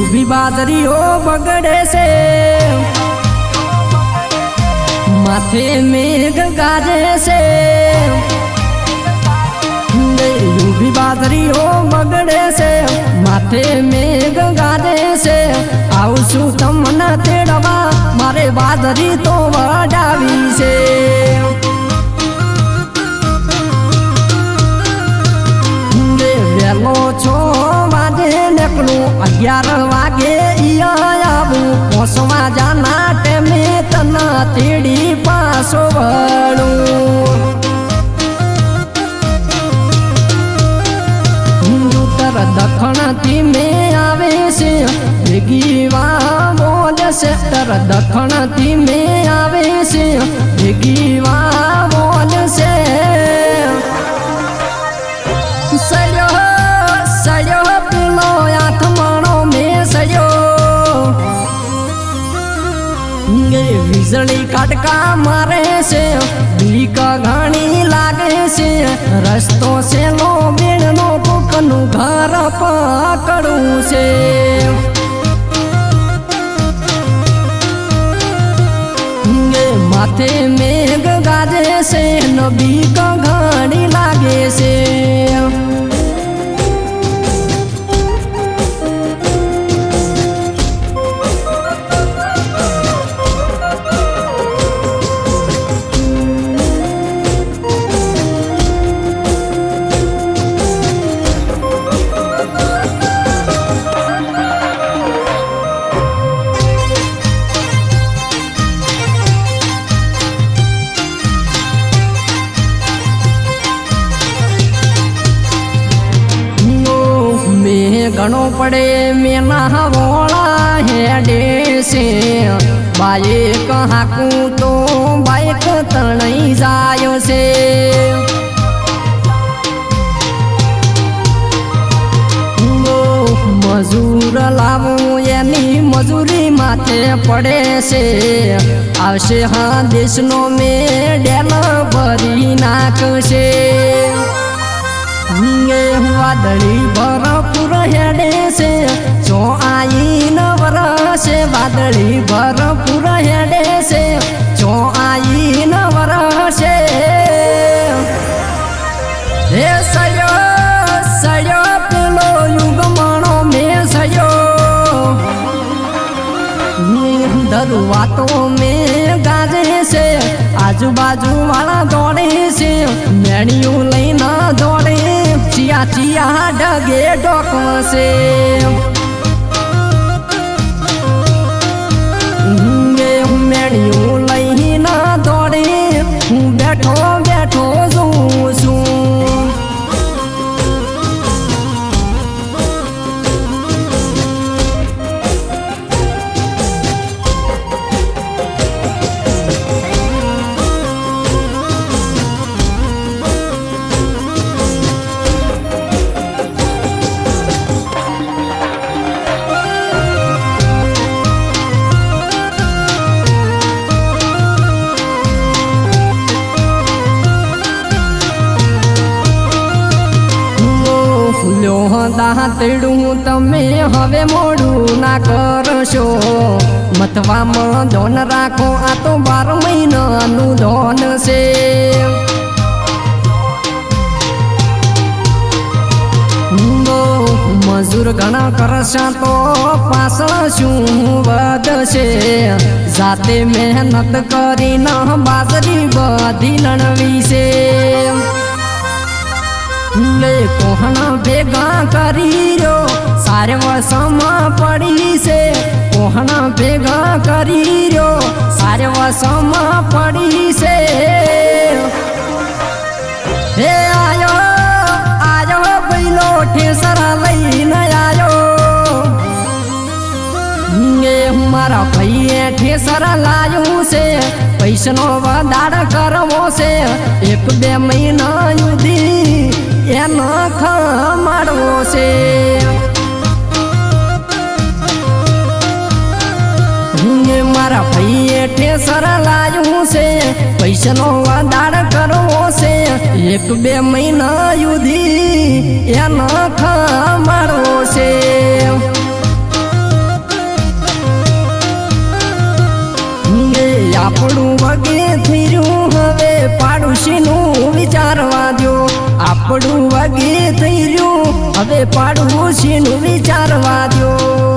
UV बादरी हो बगड़े से माथे मेघ गाजे से यूबी बादरी हो बगड़े से माथे मेघ गाजे से आवशु तमने तेड़वा मारे बादरी तो वडावी से वेलो छो वाजे निकलू 11 वागे आबू पोसवा जाना टेमे तना तेड़ी पासो वळू उत्तर दक्षिण थी में आवे से भेगी वा बोल से उत्तर दक्षिण थी में आवे से भेगी वा बोल से सयो सयो पिलो आत्मानो में सयो बिजली कटका मारे से बीक घणी लागे से रस्तो से लो बेड़नो कोकनु घर पकड़ू से माथे मेघ गाजे से नबी का घड़ी लागे से घणो पड़े मेना वोला हेडे से बाइक हाकू तो बाइक तणई जायो से मजूर लावू यानी मजूरी माथे पड़े से आवशे हाँ देशनो में डेल भरी नाक से वादड़ी भरपूर हेडे से जो आई न वरसे वादड़ी भरपूर हेडे से जो आई न वरसे हे सयो सयो पिलो युग मणो में सयो दरुवातों में गाजे से आजू बाजू वाला दौड़े से मेड़ियों लेना दौड़े चिया चिया डगे डोक से मेड़ियों लेना दौड़े बैठो बैठो जूसू दातड़ू तमे हवे मोड़ू ना करशो मथवा में धन राखो आ तो 12 महीना नु धन से मजूर घणा करशा तो पासळ शू वधशे जाते मेहनत करी न बाजरी बधी लणवी से कोहना भेगा करी रो सारे वसमा पड़ी से कोहना भेगा करी रो सारे वसमा पड़ी से हे आयो आयो बैलो ठेसरा लई न आयो ये हमारा भैया ठेसरा लायो से पैसनो वदाड़ करवो से 1-2 महीना युदी ये नख मारवो से मारा भैया ठेसर लायू से पैसनो वदाड़ करवो से 1-2 महीना युधी ये नख मारवो से પાડોશીનું વિચારવા દો આપણું વાગે થઈ રહ્યું હવે પાડોશીનું વિચારવા દો